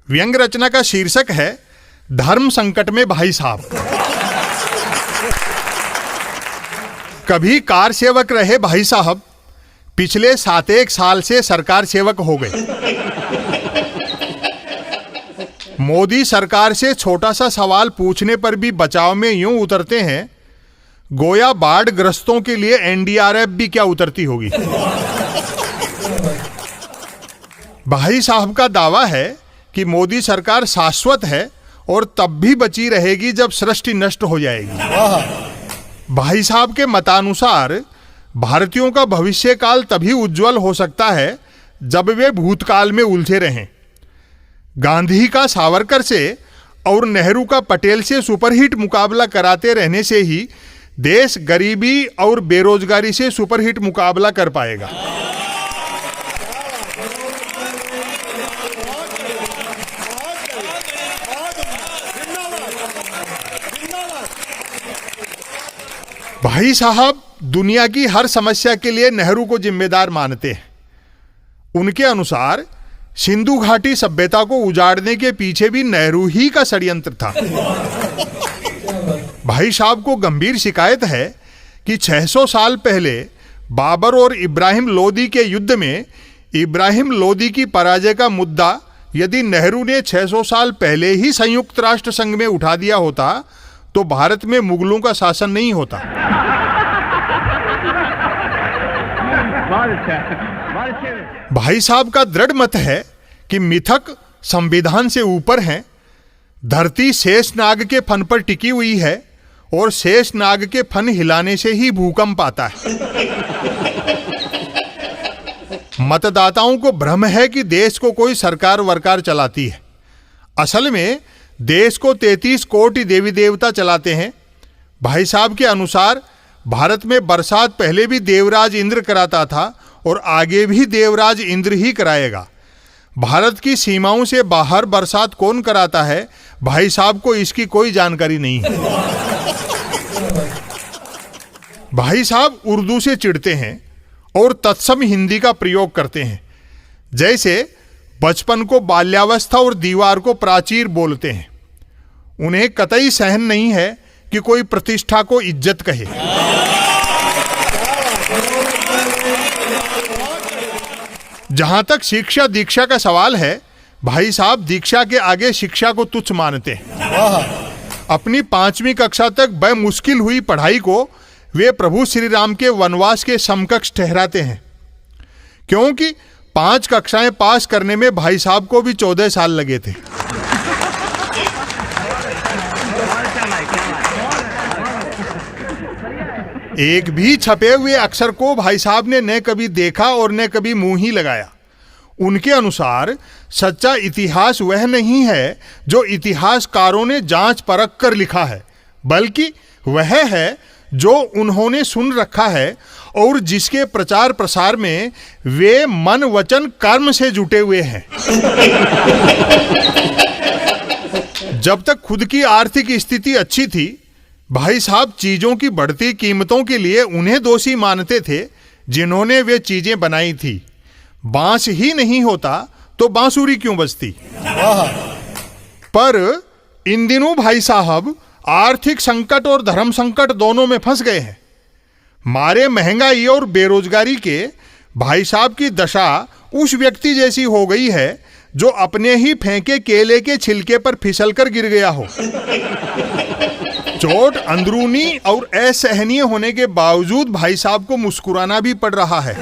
व्यंग रचना का शीर्षक है धर्म संकट में भाई साहब। कभी कार सेवक रहे भाई साहब, पिछले 7 साल से सरकार सेवक हो गए। मोदी सरकार से छोटा सा सवाल पूछने पर भी बचाव में यूं उतरते हैं गोया बाढ़ ग्रस्तों के लिए एनडीआरएफ भी क्या उतरती होगी। भाई साहब का दावा है कि मोदी सरकार शाश्वत है और तब भी बची रहेगी जब सृष्टि नष्ट हो जाएगी। भाई साहब के मतानुसार भारतीयों का भविष्य काल तभी उज्जवल हो सकता है जब वे भूतकाल में उलझे रहें। गांधी का सावरकर से और नेहरू का पटेल से सुपरहिट मुकाबला कराते रहने से ही देश गरीबी और बेरोजगारी से सुपरहिट मुकाबला कर पाएगा। भाई साहब दुनिया की हर समस्या के लिए नेहरू को जिम्मेदार मानते हैं। उनके अनुसार सिंधु घाटी सभ्यता को उजाड़ने के पीछे भी नेहरू ही का षड्यंत्र था। भाई साहब को गंभीर शिकायत है कि 600 साल पहले बाबर और इब्राहिम लोदी के युद्ध में इब्राहिम लोदी की पराजय का मुद्दा यदि नेहरू ने 600 साल पहले ही संयुक्त राष्ट्र संघ में उठा दिया होता तो भारत में मुगलों का शासन नहीं होता। भाई साहब का दृढ़ मत है कि मिथक संविधान से ऊपर हैं। धरती शेष नाग के फन पर टिकी हुई है और शेष नाग के फन हिलाने से ही भूकंप आता है। मतदाताओं को भ्रम है कि देश को कोई सरकार वरकार चलाती है। असल में देश को 33 कोटि देवी देवता चलाते हैं। भाई साहब के अनुसार भारत में बरसात पहले भी देवराज इंद्र कराता था और आगे भी देवराज इंद्र ही कराएगा। भारत की सीमाओं से बाहर बरसात कौन कराता है, भाई साहब को इसकी कोई जानकारी नहीं है। भाई साहब उर्दू से चिढ़ते हैं और तत्सम हिंदी का प्रयोग करते हैं। जैसे बचपन को बाल्यावस्था और दीवार को प्राचीर बोलते हैं। उन्हें कतई सहन नहीं है कि कोई प्रतिष्ठा को इज्जत कहे। जहां तक शिक्षा दीक्षा का सवाल है, भाई साहब दीक्षा के आगे शिक्षा को तुच्छ मानते हैं। अपनी 5वीं कक्षा तक बेमुश्किल हुई पढ़ाई को वे प्रभु श्री राम के वनवास के समकक्ष ठहराते हैं, क्योंकि 5 कक्षाएं पास करने में भाई साहब को भी 14 साल लगे थे। एक भी छपे हुए अक्षर को भाई साहब ने न कभी देखा और न कभी मुंह ही लगाया। उनके अनुसार सच्चा इतिहास वह नहीं है जो इतिहासकारों ने जांच परख कर लिखा है, बल्कि वह है जो उन्होंने सुन रखा है और जिसके प्रचार प्रसार में वे मन वचन कर्म से जुटे हुए हैं। जब तक खुद की आर्थिक स्थिति अच्छी थी, भाई साहब चीजों की बढ़ती कीमतों के लिए उन्हें दोषी मानते थे जिन्होंने वे चीजें बनाई थी। बांस ही नहीं होता तो बांसुरी क्यों बजती। पर इन दिनों भाई साहब आर्थिक संकट और धर्म संकट दोनों में फंस गए हैं। मारे महंगाई और बेरोजगारी के भाई साहब की दशा उस व्यक्ति जैसी हो गई है जो अपने ही फेंके केले के छिलके पर फिसलकर गिर गया हो। चोट अंदरूनी और असहनीय होने के बावजूद भाई साहब को मुस्कुराना भी पड़ रहा है।